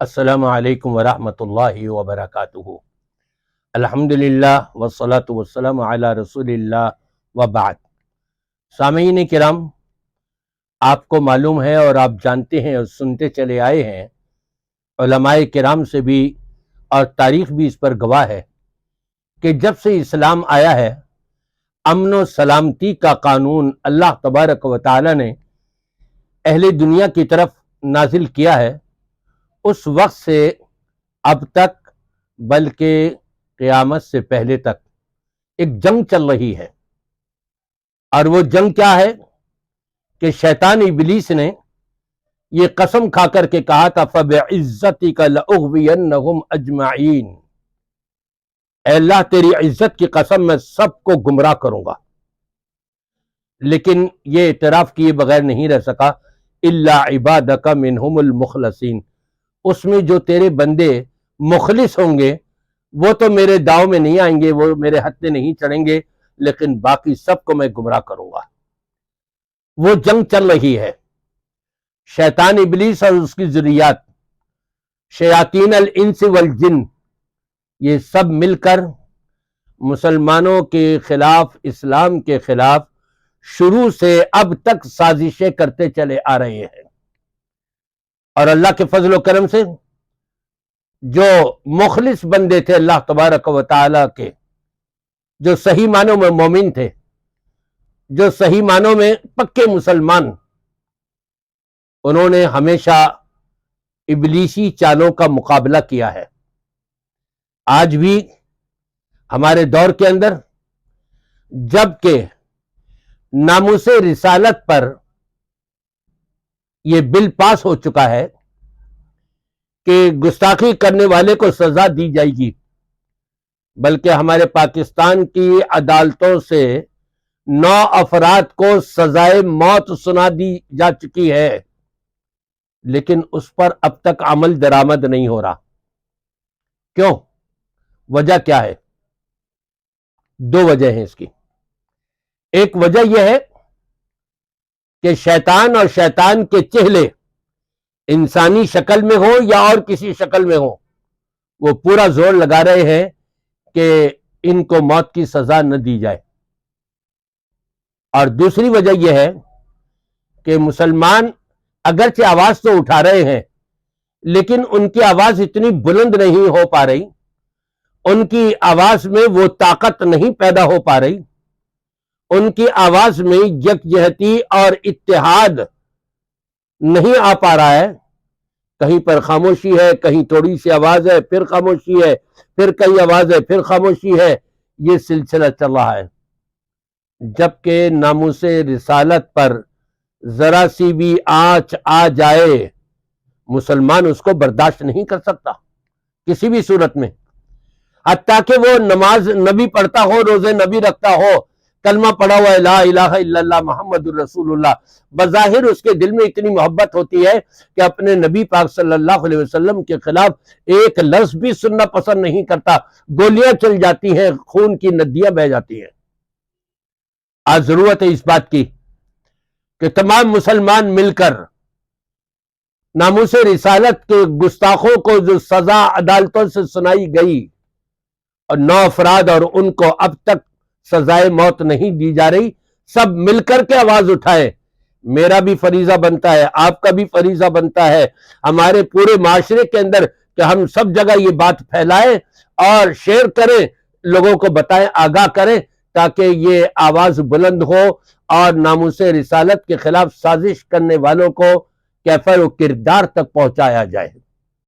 السلام علیکم ورحمۃ اللہ وبرکاتہ۔ الحمدللہ والصلاة والسلام علی رسول اللہ وبعد۔ سامعین کرام، آپ کو معلوم ہے اور آپ جانتے ہیں اور سنتے چلے آئے ہیں، علماء کرام سے بھی اور تاریخ بھی اس پر گواہ ہے کہ جب سے اسلام آیا ہے، امن و سلامتی کا قانون اللہ تبارک و تعالی نے اہل دنیا کی طرف نازل کیا ہے، اس وقت سے اب تک بلکہ قیامت سے پہلے تک ایک جنگ چل رہی ہے۔ اور وہ جنگ کیا ہے کہ شیطان ابلیس نے یہ قسم کھا کر کے کہا تھا فَبِعِزَّتِكَ لَأُغْوِيَنَّهُمْ أَجْمَعِينَ، اے اللہ تیری عزت کی قسم میں سب کو گمراہ کروں گا۔ لیکن یہ اعتراف کیے بغیر نہیں رہ سکا، إِلَّا عِبَادَكَ مِنْهُمُ الْمُخْلَصِينَ، اس میں جو تیرے بندے مخلص ہوں گے وہ تو میرے داؤ میں نہیں آئیں گے، وہ میرے ہتھے نہیں چڑھیں گے، لیکن باقی سب کو میں گمراہ کروں گا۔ وہ جنگ چل رہی ہے۔ شیطان ابلیس اور اس کی ذریات، شیاطین الانس والجن، یہ سب مل کر مسلمانوں کے خلاف، اسلام کے خلاف شروع سے اب تک سازشیں کرتے چلے آ رہے ہیں۔ اور اللہ کے فضل و کرم سے جو مخلص بندے تھے اللہ تبارک و تعالی کے، جو صحیح معنوں میں مومن تھے، جو صحیح معنوں میں پکے مسلمان، انہوں نے ہمیشہ ابلیسی چالوں کا مقابلہ کیا ہے۔ آج بھی ہمارے دور کے اندر جب کہ ناموس رسالت پر یہ بل پاس ہو چکا ہے کہ گستاخی کرنے والے کو سزا دی جائے گی، بلکہ ہمارے پاکستان کی عدالتوں سے 9 افراد کو سزائے موت سنا دی جا چکی ہے، لیکن اس پر اب تک عمل درآمد نہیں ہو رہا۔ کیوں؟ وجہ کیا ہے؟ 2 وجہ ہیں اس کی۔ ایک وجہ یہ ہے کہ شیطان اور شیطان کے چہلے انسانی شکل میں ہو یا اور کسی شکل میں ہو، وہ پورا زور لگا رہے ہیں کہ ان کو موت کی سزا نہ دی جائے۔ اور دوسری وجہ یہ ہے کہ مسلمان اگرچہ آواز تو اٹھا رہے ہیں، لیکن ان کی آواز اتنی بلند نہیں ہو پا رہی، ان کی آواز میں وہ طاقت نہیں پیدا ہو پا رہی، ان کی آواز میں یکجہتی اور اتحاد نہیں آ پا رہا ہے۔ کہیں پر خاموشی ہے، کہیں تھوڑی سی آواز ہے، پھر خاموشی ہے، پھر کئی آواز ہے، پھر خاموشی ہے، یہ سلسلہ چل رہا ہے۔ جبکہ ناموس رسالت پر ذرا سی بھی آنچ آ جائے، مسلمان اس کو برداشت نہیں کر سکتا کسی بھی صورت میں، حتیٰ کہ وہ نماز نبی پڑھتا ہو، روزے نبی رکھتا ہو، کلمہ پڑھا ہوا ہے لا الہ الا اللہ محمد الرسول اللہ، بظاہر اس کے دل میں اتنی محبت ہوتی ہے کہ اپنے نبی پاک صلی اللہ علیہ وسلم کے خلاف ایک لفظ بھی سننا پسند نہیں کرتا، گولیاں چل جاتی ہیں، خون کی ندیاں بہہ جاتی ہیں۔ آج ضرورت ہے اس بات کی کہ تمام مسلمان مل کر ناموس رسالت کے گستاخوں کو جو سزا عدالتوں سے سنائی گئی، اور 9 افراد اور ان کو اب تک سزائے موت نہیں دی جا رہی، سب مل کر کے آواز اٹھائے۔ میرا بھی فریضہ بنتا ہے، آپ کا بھی فریضہ بنتا ہے، ہمارے پورے معاشرے کے اندر کہ ہم سب جگہ یہ بات پھیلائیں اور شیئر کریں، لوگوں کو بتائیں، آگاہ کریں، تاکہ یہ آواز بلند ہو اور ناموس رسالت کے خلاف سازش کرنے والوں کو کیفر و کردار تک پہنچایا جائے۔